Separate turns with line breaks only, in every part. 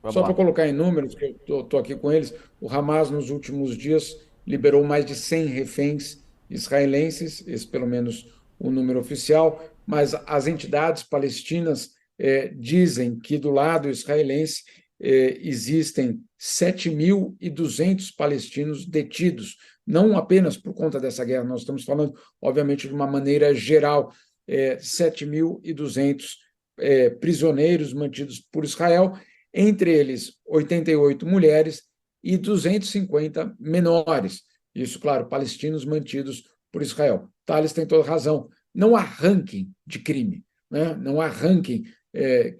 Vamos
Só para
lá.
colocar em números, que eu estou aqui com eles, o Hamas nos últimos dias liberou mais de 100 reféns israelenses, esse pelo menos o número oficial, mas as entidades palestinas dizem que do lado israelense existem 7.200 palestinos detidos, não apenas por conta dessa guerra, nós estamos falando, obviamente, de uma maneira geral, 7.200 prisioneiros mantidos por Israel, entre eles 88 mulheres e 250 menores. Isso, claro, palestinos mantidos por Israel. Thales tem toda razão. Não há ranking de crime, né? Não há ranking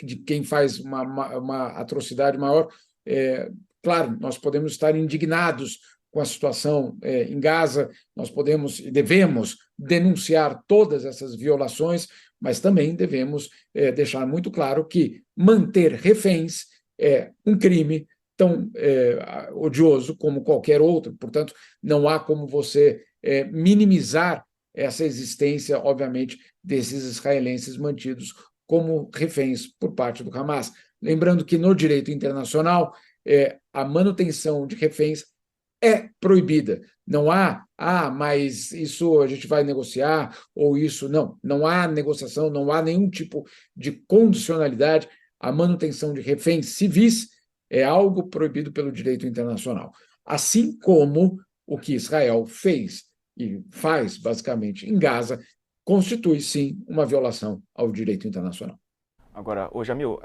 de quem faz uma atrocidade maior. Claro, nós podemos estar indignados com a situação em Gaza, nós podemos e devemos denunciar todas essas violações, mas também devemos deixar muito claro que manter reféns é um crime tão odioso como qualquer outro. Portanto, não há como você minimizar essa existência, obviamente, desses israelenses mantidos como reféns por parte do Hamas. Lembrando que no direito internacional, a manutenção de reféns é proibida. Não há, mas isso a gente vai negociar, ou isso, não. Não há negociação, não há nenhum tipo de condicionalidade. A manutenção de reféns civis é algo proibido pelo direito internacional. Assim como o que Israel fez e faz, basicamente, em Gaza, constitui, sim, uma violação ao direito internacional.
Agora, ô Jamil,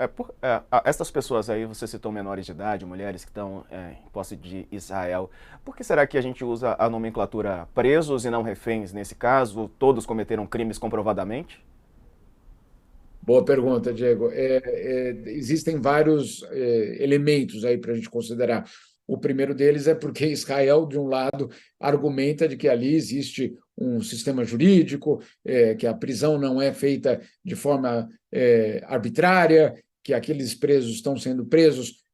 essas pessoas aí, você citou menores de idade, mulheres que estão em posse de Israel, por que será que a gente usa a nomenclatura presos e não reféns nesse caso? Todos cometeram crimes comprovadamente?
Boa pergunta, Diego. Existem vários elementos aí para a gente considerar. O primeiro deles é porque Israel, de um lado, argumenta de que ali existe um sistema jurídico, que a prisão não é feita de forma arbitrária, que aqueles presos estão sendo presos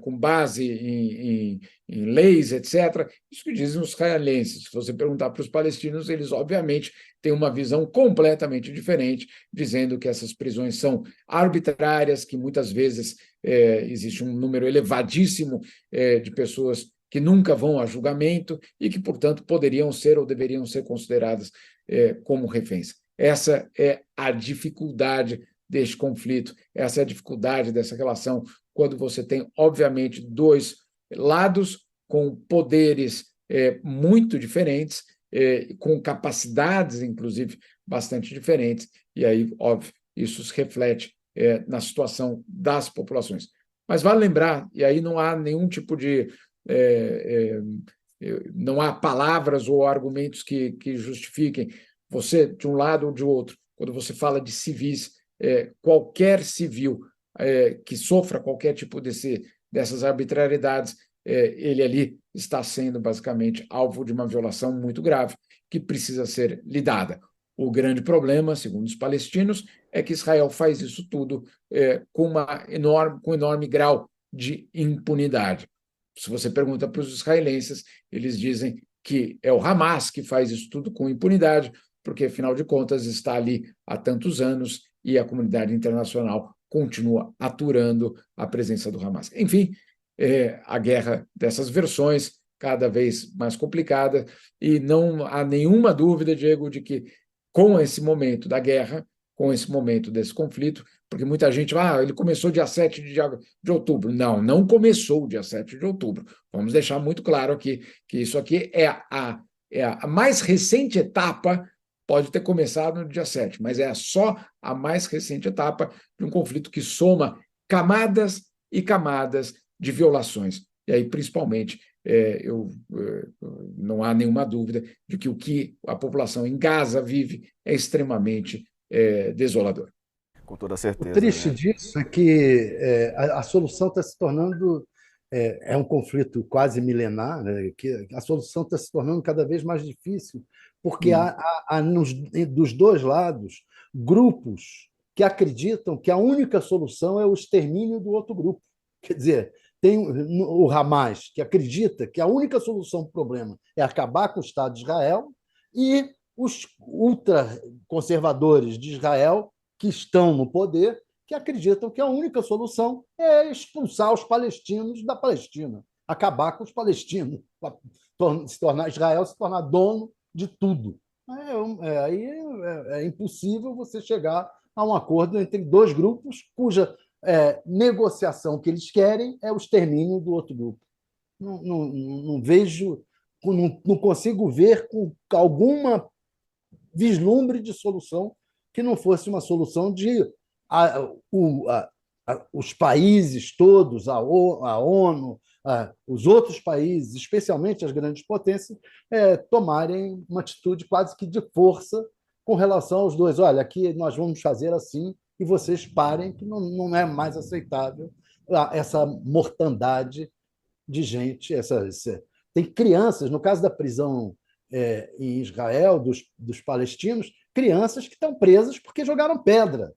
com base em leis, etc. Isso que dizem os israelenses. Se você perguntar para os palestinos, eles, obviamente, têm uma visão completamente diferente, dizendo que essas prisões são arbitrárias, que muitas vezes existe um número elevadíssimo de pessoas que nunca vão a julgamento e que, portanto, poderiam ser ou deveriam ser consideradas como reféns. Essa é a dificuldade deste conflito, essa é a dificuldade dessa relação, quando você tem, obviamente, dois lados com poderes muito diferentes, com capacidades, inclusive, bastante diferentes, e aí, óbvio, isso se reflete na situação das populações. Mas vale lembrar, e aí não há nenhum tipo de. Não há palavras ou argumentos que justifiquem você, de um lado ou de outro, quando você fala de civis, qualquer civil que sofra qualquer tipo dessas arbitrariedades, ele ali está sendo basicamente alvo de uma violação muito grave que precisa ser lidada. O grande problema, segundo os palestinos, é que Israel faz isso tudo com enorme grau de impunidade. Se você pergunta para os israelenses, eles dizem que é o Hamas que faz isso tudo com impunidade, porque, afinal de contas, está ali há tantos anos e a comunidade internacional continua aturando a presença do Hamas. Enfim, a guerra dessas versões, cada vez mais complicada, e não há nenhuma dúvida, Diego, de que com esse momento da guerra, com esse momento desse conflito, porque muita gente, ele começou dia 7 de outubro. Não, não começou dia 7 de outubro. Vamos deixar muito claro aqui que isso aqui é a mais recente etapa, pode ter começado no dia 7, mas é só a mais recente etapa de um conflito que soma camadas e camadas de violações. E aí, principalmente, não há nenhuma dúvida de que o que a população em Gaza vive é extremamente desolador.
Com toda
O
certeza,
triste
né?
disso é que a solução está se tornando um conflito quase milenar, né? Que a solução está se tornando cada vez mais difícil, porque
Hum.
dos dois lados grupos que acreditam que a única solução é o extermínio do outro grupo. Quer dizer, tem o Hamas, que acredita que a única solução para o problema é acabar com o Estado de Israel, e os ultraconservadores de Israel, que estão no poder, que acreditam que a única solução é expulsar os palestinos da Palestina, acabar com os palestinos, Israel se tornar dono de tudo. Aí é impossível você chegar a um acordo entre dois grupos cuja negociação que eles querem é o extermínio do outro grupo. Não vejo, não consigo ver com alguma vislumbre de solução que não fosse uma solução de os países todos, a ONU, os outros países, especialmente as grandes potências, tomarem uma atitude quase que de força com relação aos dois. Olha, aqui nós vamos fazer assim e vocês parem, que não é mais aceitável essa mortandade de gente. Tem crianças, no caso da prisão em Israel, dos palestinos, crianças que estão presas porque jogaram pedra.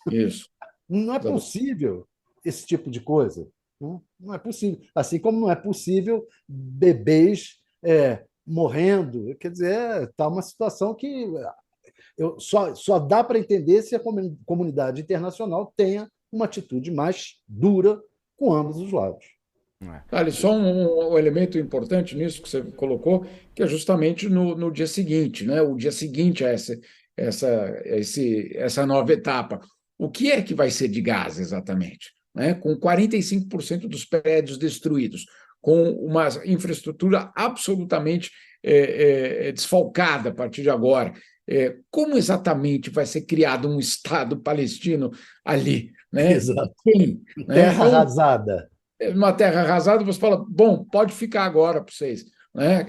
Isso.
Não é possível esse tipo de coisa. Não é possível. Assim como não é possível bebês morrendo. Quer dizer, está uma situação que só dá para entender se a comunidade internacional tenha uma atitude mais dura com ambos os lados.
Só um elemento importante nisso que você colocou, que é justamente no dia seguinte, né? O dia seguinte a essa nova etapa. O que é que vai ser de Gaza exatamente? Né? Com 45% dos prédios destruídos, com uma infraestrutura absolutamente desfalcada a partir de agora. Como exatamente vai ser criado um Estado palestino ali? Né?
Exato.
Quem,
terra arrasada.
Uma terra arrasada, você fala, bom, pode ficar agora para vocês. Né?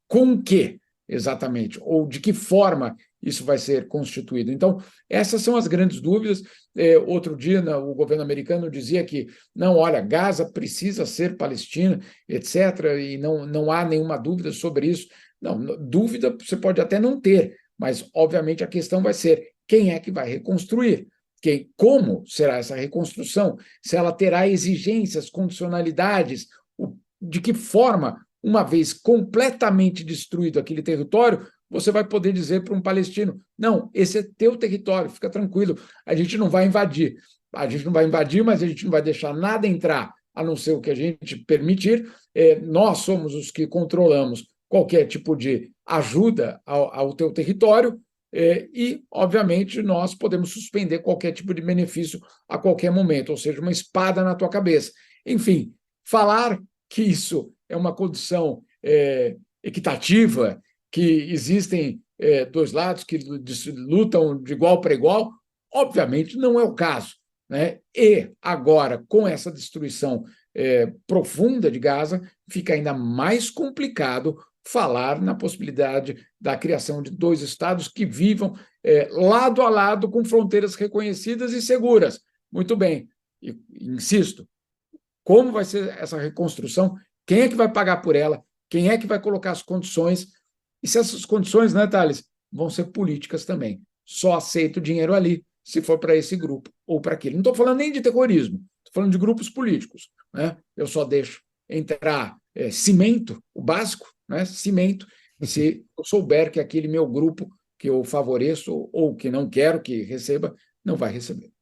Com o quê, exatamente? Ou de que forma isso vai ser constituído? Então, essas são as grandes dúvidas. Outro dia, o governo americano dizia que, não, olha, Gaza precisa ser Palestina, etc., e não há nenhuma dúvida sobre isso. Não, dúvida você pode até não ter, mas, obviamente, a questão vai ser quem é que vai reconstruir? Como será essa reconstrução? Se ela terá exigências, condicionalidades, de que forma, uma vez completamente destruído aquele território, você vai poder dizer para um palestino, não, esse é teu território, fica tranquilo, a gente não vai invadir. A gente não vai invadir, mas a gente não vai deixar nada entrar, a não ser o que a gente permitir. Nós somos os que controlamos qualquer tipo de ajuda ao teu território, e, obviamente, nós podemos suspender qualquer tipo de benefício a qualquer momento, ou seja, uma espada na tua cabeça. Enfim, falar que isso é uma condição equitativa, que existem dois lados que lutam de igual para igual, obviamente não é o caso. Né? E agora, com essa destruição profunda de Gaza, fica ainda mais complicado falar na possibilidade da criação de dois estados que vivam lado a lado com fronteiras reconhecidas e seguras. Muito bem, e, insisto, como vai ser essa reconstrução? Quem é que vai pagar por ela? Quem é que vai colocar as condições? E se essas condições, né, Thales, vão ser políticas também. Só aceito dinheiro ali se for para esse grupo ou para aquele. Não estou falando nem de terrorismo, estou falando de grupos políticos. Né? Eu só deixo entrar cimento, o básico, né? Cimento, se eu souber que aquele meu grupo que eu favoreço ou que não quero que receba, não vai receber.